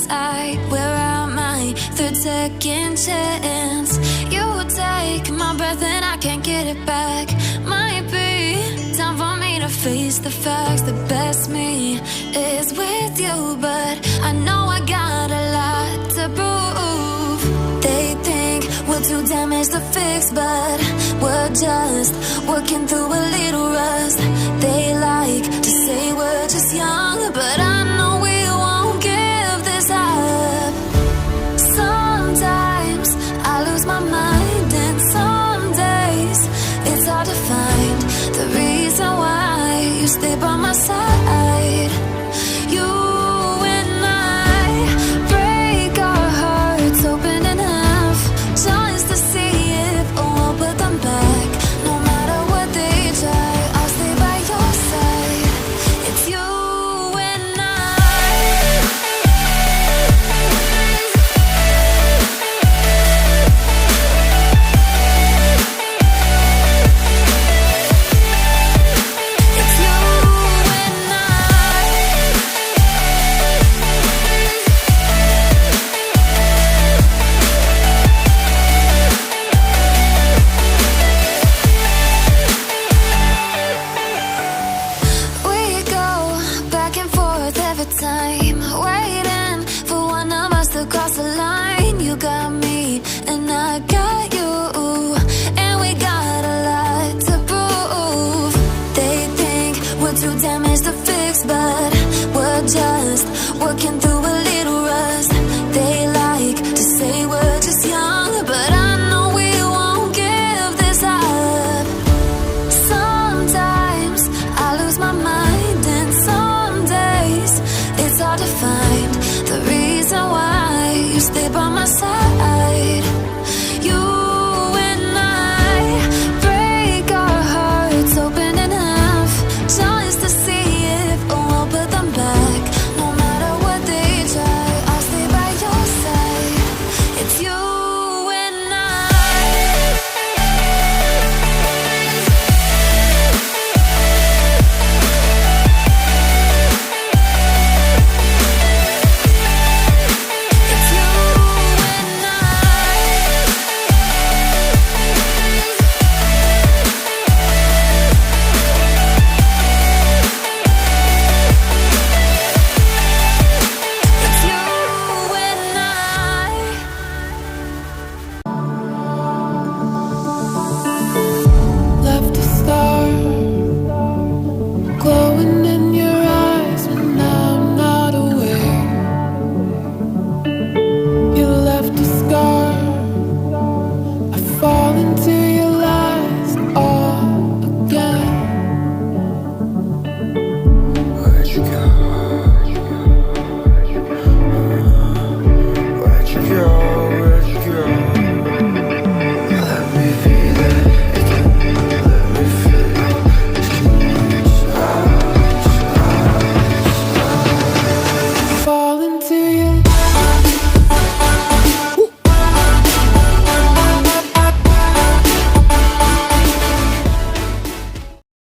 inside. Where am I? Third, second chance. You take my breath and I can't get it back. Might be time for me to face the facts. The best me is with you, but I know I got a lot to prove. They think we're too damaged to fix, but we're just working through a little rust. They like to say we're just young, but I know we won't give this up. Sometimes I lose my mind, and some days it's hard to find the reason why you stay by